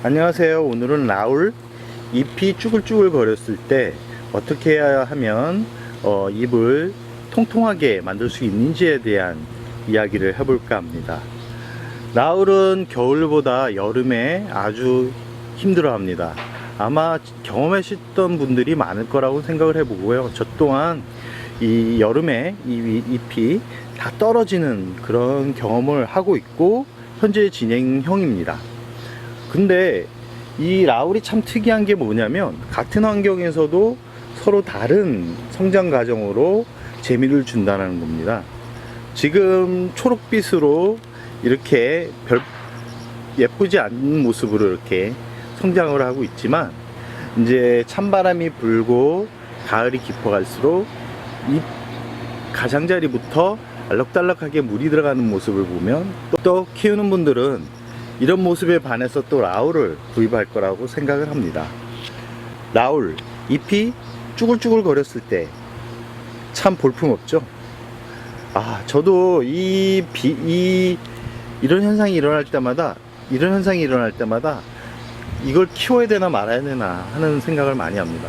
안녕하세요. 오늘은 라울 잎이 쭈글쭈글 거렸을 때 어떻게 해야 하면 잎을 통통하게 만들 수 있는지에 대한 이야기를 해볼까 합니다. 라울은 겨울보다 여름에 아주 힘들어 합니다. 아마 경험하셨던 분들이 많을 거라고 생각을 해보고요. 저 또한 이 여름에 이 잎이 다 떨어지는 그런 경험을 하고 있고 현재 진행형입니다. 근데 이 라울이 참 특이한 게 뭐냐면 같은 환경에서도 서로 다른 성장 과정으로 재미를 준다는 겁니다. 지금 초록빛으로 이렇게 예쁘지 않은 모습으로 이렇게 성장을 하고 있지만, 이제 찬바람이 불고 가을이 깊어갈수록 이 가장자리부터 알록달록하게 물이 들어가는 모습을 보면 또 키우는 분들은 이런 모습에 반해서 또 라울을 구입할 거라고 생각을 합니다. 라울 잎이 쭈글쭈글 거렸을 때 참 볼품없죠. 저도 이런 현상이 일어날 때마다 이걸 키워야 되나 말아야 되나 하는 생각을 많이 합니다.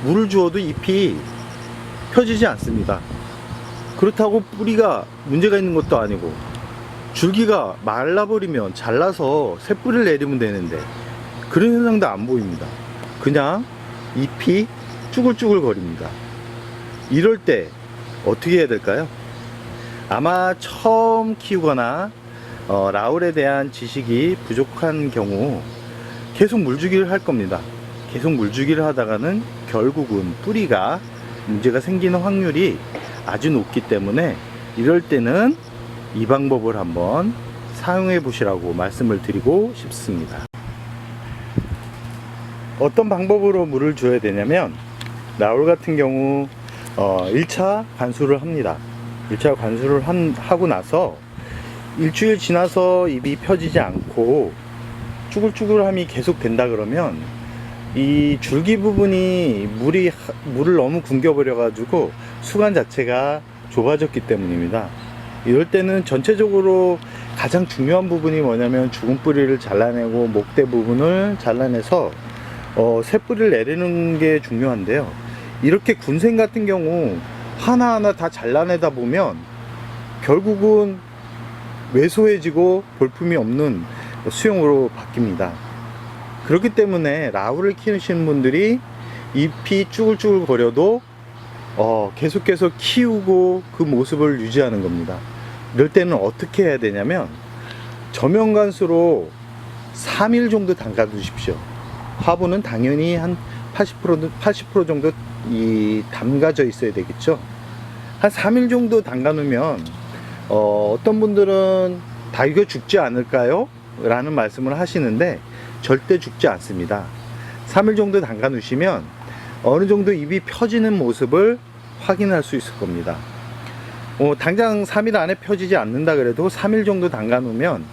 물을 주어도 잎이 펴지지 않습니다. 그렇다고 뿌리가 문제가 있는 것도 아니고, 줄기가 말라버리면 잘라서 새 뿌리를 내리면 되는데 그런 현상도 안 보입니다. 그냥 잎이 쭈글쭈글 거립니다. 이럴 때 어떻게 해야 될까요? 아마 처음 키우거나 라울에 대한 지식이 부족한 경우 계속 물주기를 할 겁니다. 계속 물주기를 하다가는 결국은 뿌리가 문제가 생기는 확률이 아주 높기 때문에, 이럴 때는 이 방법을 한번 사용해 보시라고 말씀을 드리고 싶습니다. 어떤 방법으로 물을 줘야 되냐면, 라울 같은 경우 1차 관수를 합니다. 1차 관수를 하고 나서 일주일 지나서 잎이 펴지지 않고 쭈글쭈글함이 계속 된다 그러면 이 줄기 부분이 물을 너무 굶겨버려 가지고 수관 자체가 좁아졌기 때문입니다. 이럴 때는 전체적으로 가장 중요한 부분이 뭐냐면 죽은 뿌리를 잘라내고 목대 부분을 잘라내서 새 뿌리를 내리는 게 중요한데요. 이렇게 군생 같은 경우 하나하나 다 잘라내다 보면 결국은 왜소해지고 볼품이 없는 수용으로 바뀝니다. 그렇기 때문에 라울을 키우시는 분들이 잎이 쭈글쭈글 거려도 계속 키우고 그 모습을 유지하는 겁니다. 이럴 때는 어떻게 해야 되냐면, 저명관수로 3일 정도 담가 두십시오. 화분은 당연히 한 80% 정도 담가져 있어야 되겠죠. 한 3일 정도 담가 놓으면 어떤 분들은 다 이거 죽지 않을까요? 라는 말씀을 하시는데 절대 죽지 않습니다. 3일 정도 담가 놓으시면 어느 정도 잎이 펴지는 모습을 확인할 수 있을 겁니다. 당장 3일 안에 펴지지 않는다 그래도 3일 정도 담가 놓으면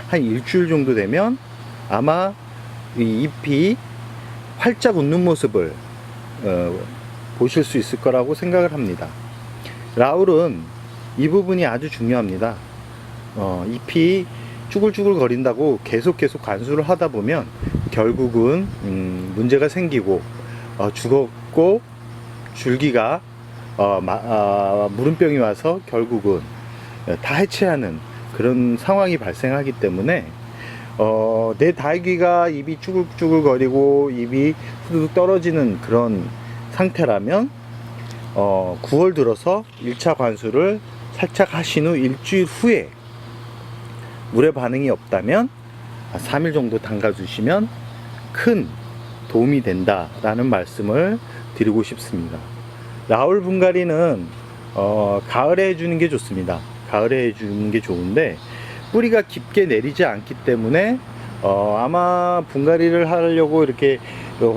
한 일주일 정도 되면 아마 이 잎이 활짝 웃는 모습을 보실 수 있을 거라고 생각을 합니다. 라울은 이 부분이 아주 중요합니다. 잎이 쭈글쭈글 거린다고 계속 관수를 하다 보면 결국은 문제가 생기고 죽었고 줄기가 무름병이 와서 결국은 다 해체하는 그런 상황이 발생하기 때문에 내 달귀가 잎이 쭈글쭈글 거리고 잎이 후두둑 떨어지는 그런 상태라면 9월 들어서 1차 관수를 살짝 하신 후 일주일 후에 물에 반응이 없다면 3일 정도 담가 주시면 큰 도움이 된다 라는 말씀을 드리고 싶습니다. 라울 분갈이는 가을에 해주는 게 좋습니다. 가을에 해주는 게 좋은데 뿌리가 깊게 내리지 않기 때문에 아마 분갈이를 하려고 이렇게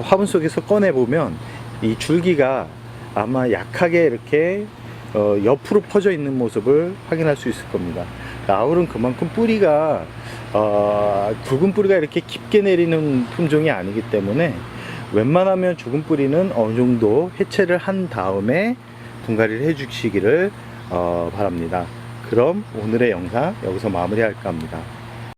화분 속에서 꺼내 보면 이 줄기가 아마 약하게 이렇게 옆으로 퍼져 있는 모습을 확인할 수 있을 겁니다. 라울은 그만큼 뿌리가 굵은 뿌리가 이렇게 깊게 내리는 품종이 아니기 때문에 웬만하면 죽은 뿌리는 어느 정도 해체를 한 다음에 분갈이를 해 주시기를 바랍니다. 그럼 오늘의 영상 여기서 마무리할까 합니다.